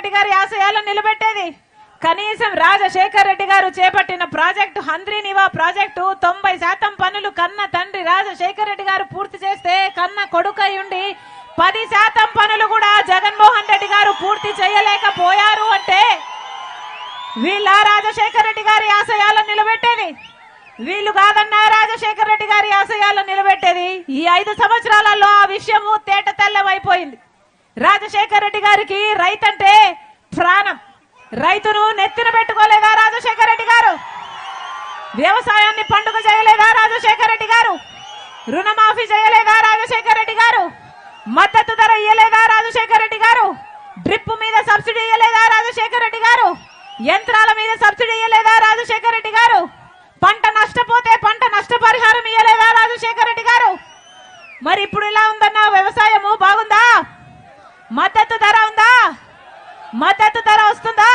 రెడ్డి గారి ఆశయాలను నిలబెట్టేది? కనీసం రాజశేఖర్ రెడ్డి గారు చేపట్టిన ప్రాజెక్టు హంద్రీనివా ప్రాజెక్టు 90% పనులు కన్న తండ్రి రాజశేఖర్ రెడ్డి గారు పూర్తి చేస్తే కన్న కొడుకై ఉండి 10% పనులు కూడా జగన్మోహన్ రెడ్డి గారు పూర్తి చేయలేకపోయారు అంటే వీళ్ళ రాజశేఖర్ రెడ్డి గారి ఆశయాలను నిలబెట్టేది? వీళ్ళు కాదన్నా రాజశేఖర్ రెడ్డి గారి ఆశయాలను నిలబెట్టేది? ఈ 5 సంవత్సరాలలో ఆ విషయము తేట తెల్లమైపోయింది. రాజశేఖర్ రెడ్డి గారికి రైతంటే ప్రాణం. రైతును నెత్తిన పెట్టుకోలేదా రాజశేఖర్ రెడ్డి గారు? వ్యవసాయాన్ని పండుగ చేయలేదా రాజశేఖర్ రెడ్డి గారు? రుణమాఫీ చేయలేదా రాజశేఖర్ రెడ్డి గారు? మద్దతు ధర ఇయ్యలేదా రాజశేఖర్ రెడ్డి గారు? డ్రిప్ మీద సబ్సిడీ ఇయ్యలేదా రాజశేఖర్ రెడ్డి గారు? యంత్రాల మీద సబ్సిడీ ఇయ్యలేదా రాజశేఖర్ రెడ్డి గారు? పంట నష్టపోతే పంట నష్టపరిహారం ఇయ్యలేదా రాజశేఖర్ రెడ్డి గారు? మరి ఇప్పుడు ఇలా ఉందన్నా వ్యవసాయము బాగుందా? మద్దతు ధర ఉందా? మద్దతు ధర వస్తుందా?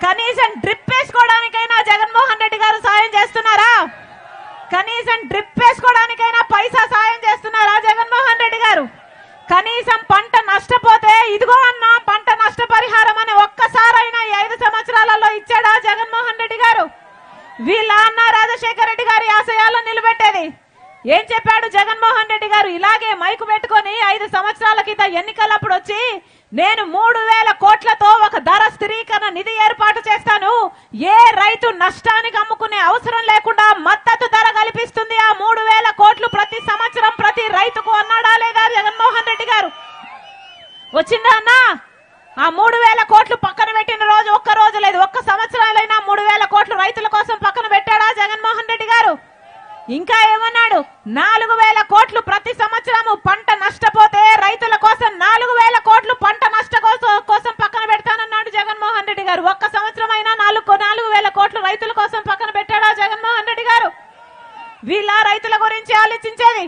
కనీసం డ్రిప్ వేసుకోవడానికైనా జగన్మోహన్ రెడ్డి గారు సాయం చేస్తున్నారా? కనీసం డ్రిప్ వేసుకోవడానికైనా పైసా సాయం చేస్తున్నారా జగన్మోహన్ రెడ్డి గారు? కనీసం పంట నష్టపోతే ఇదిగో అన్నా పంట నష్టపరిహారం అని ఒక్కసారైనా 5 సంవత్సరాలలో ఇచ్చాడా జగన్మోహన్ రెడ్డి గారు? వీళ్ళ అన్న రాజశేఖర్ రెడ్డి గారి ఆశయాలను నిలబెట్టేది? ఏం చెప్పాడు జగన్మోహన్ రెడ్డి గారు? ఇలాగే మైకు పెట్టుకొని 5 సంవత్సరాల క్రితం ఎన్నికలప్పుడు వచ్చి నేను 3000 కోట్లతో ఒక ధర స్థిరీకరణ నిధి ఏర్పాటు చేస్తాను, ఏ రైతు నష్టానికి అమ్ముకునే అవసరం లేకుండా మద్దతు ధర కల్పిస్తుంది, ఆ 3000 కోట్లు ప్రతి సంవత్సరం ప్రతి రైతుకు అన్నాడా లేదా జగన్మోహన్ రెడ్డి గారు? వచ్చిందా అన్నా? ఆ 3000 కోట్లు పక్కన పెట్టిన రోజు ఒక్క రోజు లేదు, ఒక్క సంవత్సరాలైనా 3000 కోట్లు రైతుల కోసం పక్కన పెట్టాడా జగన్మోహన్ రెడ్డి గారు? ఇంకా ఏమన్నాడు? 4000 కోట్లు ప్రతి సంవత్సరము పంట నష్టపోతే రైతుల కోసం 4000 కోట్లు పంట నష్ట కోసం పక్కన పెడతానన్నాడు జగన్మోహన్ రెడ్డి గారు. ఒక్క సంవత్సరం అయినా 4000 కోట్లు రైతుల కోసం పక్కన పెట్టాడా జగన్మోహన్ రెడ్డి గారు? వీళ్ళ రైతుల గురించి ఆలోచించేది?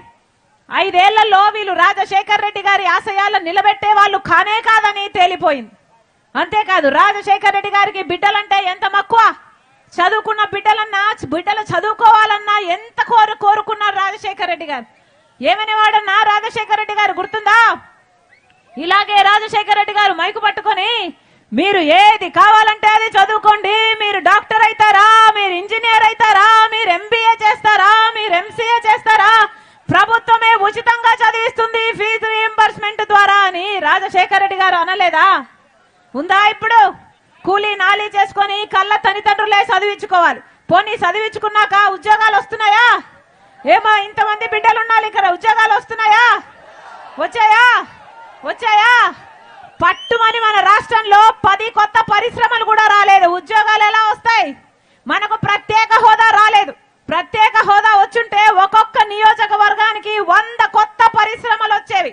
5 ఏళ్లలో వీళ్ళు రాజశేఖర్ రెడ్డి గారి ఆశయాలను నిలబెట్టే వాళ్ళు కానే కాదని తేలిపోయింది. అంతేకాదు రాజశేఖర్ రెడ్డి గారికి బిడ్డలంటే ఎంత మక్కువ, చదువుకున్న బిడ్డలు చదువుకోవాలన్నా ఎంత కోరుకున్నారు రాజశేఖర్ రెడ్డి గారు. ఏమని వాడన్నా రాజశేఖర్ రెడ్డి గారు గుర్తుందా? ఇలాగే రాజశేఖర్ రెడ్డి గారు మైకు పట్టుకొని మీరు ఏది కావాలంటే అది చదువుకోండి, మీరు డాక్టర్ అవుతారా, మీరు ఇంజనీర్ అవుతారా, మీరు MBA చేస్తారా, మీరు MCA చేస్తారా, ప్రభుత్వమే ఉచితంగా చదివిస్తుంది ఫీజు రీయింబర్స్మెంట్ ద్వారా అని రాజశేఖర్ రెడ్డి గారు అనలేదా? ఉందా ఇప్పుడు? కూలీ నాలీ చేసుకొని కళ్ళ తల్లిదండ్రులే చదివించుకోవాలి. పోనీ చదివించుకున్నాక ఉద్యోగాలు వస్తున్నాయా? ఏమో ఇంతమంది బిడ్డలు ఉండాలి ఇక్కడ, ఉద్యోగాలు వస్తున్నాయా? వచ్చాయా? పట్టుమని మన రాష్ట్రంలో 10 కొత్త పరిశ్రమలు కూడా రాలేదు. ఉద్యోగాలు ఎలా వస్తాయి? మనకు ప్రత్యేక హోదా రాలేదు. ప్రత్యేక హోదా వచ్చుంటే ఒక్కొక్క నియోజకవర్గానికి 100 కొత్త పరిశ్రమలు వచ్చేవి.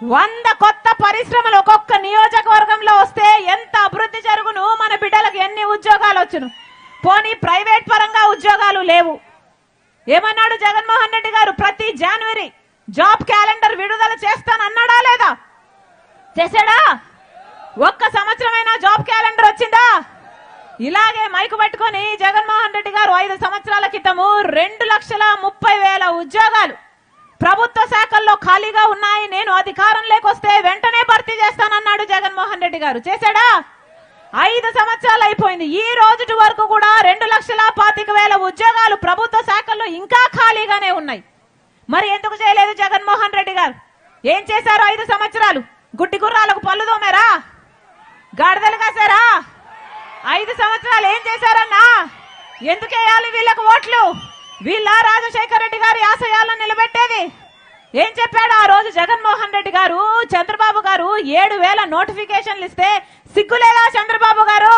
100 కొత్త పరిశ్రమలు ఒక్కొక్క నియోజకవర్గంలో వస్తే ఎంత అభివృద్ధి జరుగును, మన బిడ్డలకు ఎన్ని ఉద్యోగాలు వచ్చును? పోనీ ప్రైవేట్ పరంగా ఉద్యోగాలు లేవు. ఏమన్నాడు జగన్మోహన్ రెడ్డి గారు? ప్రతి జనవరి జాబ్ క్యాలెండర్ విడుదల చేస్తానన్నాడా లేదా? చేశాడా? ఒక్క సంవత్సరమైనా జాబ్ క్యాలెండర్ వచ్చిందా? ఇలాగే మైకు పట్టుకొని జగన్మోహన్ రెడ్డి గారు 5 సంవత్సరాల క్రితము 2,30,000 ఉద్యోగాలు ప్రభుత్వ శాఖల్లో ఖాళీగా ఉన్నాయి, నేను అధికారంలోకి వస్తే వెంటనే భర్తీ చేస్తానన్నాడు జగన్మోహన్ రెడ్డి గారు. చేశాడా? 5 సంవత్సరాలు అయిపోయింది. ఈ రోజు వరకు కూడా 2,25,000 ఉద్యోగాలు ప్రభుత్వ శాఖల్లో ఇంకా ఖాళీగానే ఉన్నాయి. మరి ఎందుకు చేయలేదు జగన్మోహన్ రెడ్డి గారు? ఏం చేశారు 5 సంవత్సరాలు? గుడ్డి గుర్రాలకు పళ్ళు తోమారా? గాడిదలు కాసారా? 5 సంవత్సరాలు ఏం చేశారన్నా? ఎందుకు వేయాలి వీళ్ళకు ఓట్లు? వీళ్ళ రాజశేఖర్ రెడ్డి గారి ఆశయాలను నిలబెట్టేది? ఏం చెప్పాడు ఆ రోజు జగన్మోహన్ రెడ్డి గారు? చంద్రబాబు గారు 7,000 నోటిఫికేషన్లు ఇస్తే సిగ్గులేదా చంద్రబాబు గారు?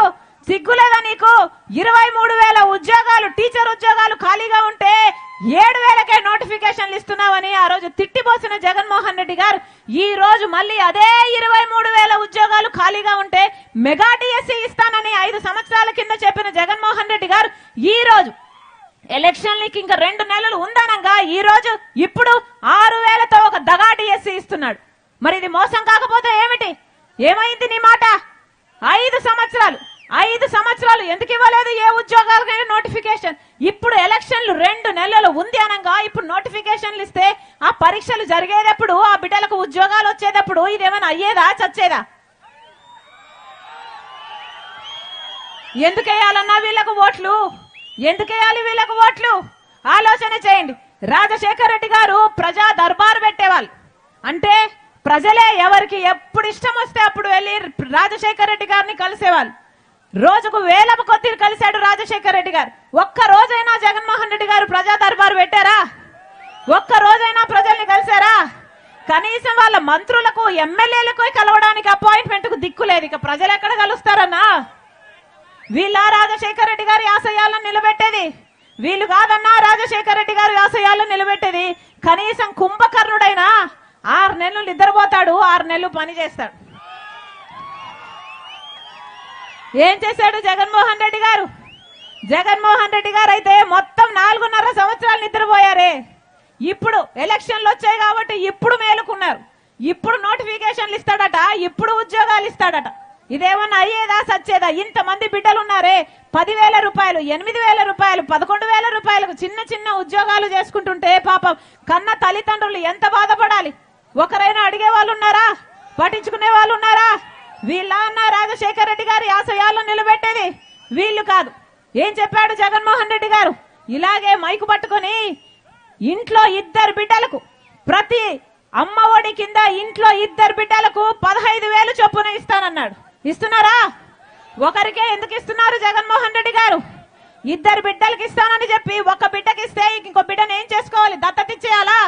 సిగ్గులేదా నీకు? 23,000 ఉద్యోగాలు టీచర్ ఉద్యోగాలు ఖాళీగా ఉంటే 7,000కే నోటిఫికేషన్లు ఇస్తున్నావని ఆ రోజు తిట్టిపోసిన జగన్మోహన్ రెడ్డి గారు ఈ రోజు మళ్ళీ అదే 23,000 ఉద్యోగాలు ఖాళీగా ఉంటే మెగా డిఎస్సి ఇస్తానని 5 సంవత్సరాల కింద చెప్పిన జగన్మోహన్ రెడ్డి గారు ఈ రోజు ఎలక్షన్లకి ఇంకా 2 నెలలు ఉందనంగా ఈ రోజు ఇప్పుడు 6,000తో ఒక దగా డిఎస్సి ఇస్తున్నాడు. మరి ఇది మోసం కాకపోతే ఏమిటి? ఏమైంది నీ మాట? 5 సంవత్సరాలు ఎందుకు ఇవ్వలేదు ఏ ఉద్యోగాలకైనా నోటిఫికేషన్? ఇప్పుడు ఎలక్షన్లు 2 నెలలు ఉంది అనగా ఇప్పుడు నోటిఫికేషన్లు ఇస్తే ఆ పరీక్షలు జరిగేటప్పుడు ఆ బిడ్డలకు ఉద్యోగాలు వచ్చేటప్పుడు ఇదేమైనా అయ్యేదా చచ్చేదా? ఎందుకు వేయాలన్నా వీళ్ళకు ఓట్లు? ఎందుకు వేయాలి వీళ్ళకు ఓట్లు? ఆలోచన చేయండి. రాజశేఖర రెడ్డి గారు ప్రజా దర్బారు పెట్టేవాళ్ళు. అంటే ప్రజలే ఎవరికి ఎప్పుడు ఇష్టం వస్తే అప్పుడు వెళ్ళి రాజశేఖర రెడ్డి గారిని కలిసేవాళ్ళు. రోజుకు వేల కొద్ది కలిశాడు రాజశేఖర రెడ్డి గారు. ఒక్క రోజైనా జగన్మోహన్ రెడ్డి గారు ప్రజా దర్బారు పెట్టారా? ఒక్క రోజైనా ప్రజల్ని కలిశారా? కనీసం వాళ్ళ మంత్రులకు ఎమ్మెల్యేలకు కలవడానికి అపాయింట్మెంట్ కు దిక్కు లేదు. ఇక ప్రజలు ఎక్కడ కలుస్తారన్నా? వీళ్ళ రాజశేఖర రెడ్డి గారి ఆశయాలను నిలబెట్టేది? వీళ్ళు కాదన్నా రాజశేఖర రెడ్డి గారి ఆశయాలను నిలబెట్టేది. కనీసం కుంభకర్ణుడైనా 6 నెలలు నిద్రపోతాడు, 6 నెలలు పని చేస్తాడు. ఏం చేశాడు జగన్మోహన్ రెడ్డి గారు? జగన్మోహన్ రెడ్డి గారు అయితే మొత్తం 4.5 సంవత్సరాలు నిద్రపోయారే. ఇప్పుడు ఎలక్షన్లు వచ్చాయి కాబట్టి ఇప్పుడు మేలుకున్నారు. ఇప్పుడు నోటిఫికేషన్లు ఇస్తాడట, ఇప్పుడు ఉద్యోగాలు ఇస్తాడట. ఇదేమన్నా అయ్యేదా సచ్చేదా? ఇంతమంది బిడ్డలు ఉన్నారే, 10,000 రూపాయలు, 8,000 రూపాయలు, 11,000 రూపాయలకు చిన్న చిన్న ఉద్యోగాలు చేసుకుంటుంటే పాపం కన్న తల్లిదండ్రులు ఎంత బాధపడాలి? ఒకరైనా అడిగే వాళ్ళు ఉన్నారా? పట్టించుకునే వాళ్ళు ఉన్నారా? వీళ్ళ అన్న రాజశేఖర రెడ్డి గారి ఆశయాలను నిలబెట్టేది వీళ్ళు కాదు. ఏం చెప్పాడు జగన్మోహన్ రెడ్డి గారు? ఇలాగే మైకు పట్టుకొని ఇంట్లో 2 బిడ్డలకు ప్రతి అమ్మ ఒడి కింద ఇంట్లో 2 బిడ్డలకు 15,000 చొప్పున ఇస్తానన్నాడు. ఇస్తున్నారా? ఒకరికే ఎందుకు ఇస్తున్నారు జగన్మోహన్ రెడ్డి గారు? 2 బిడ్డలకి ఇస్తానని చెప్పి 1 బిడ్డకి ఇస్తే ఇంకో బిడ్డను ఏం చేసుకోవాలి? దత్తత ఇచ్చేయాలా?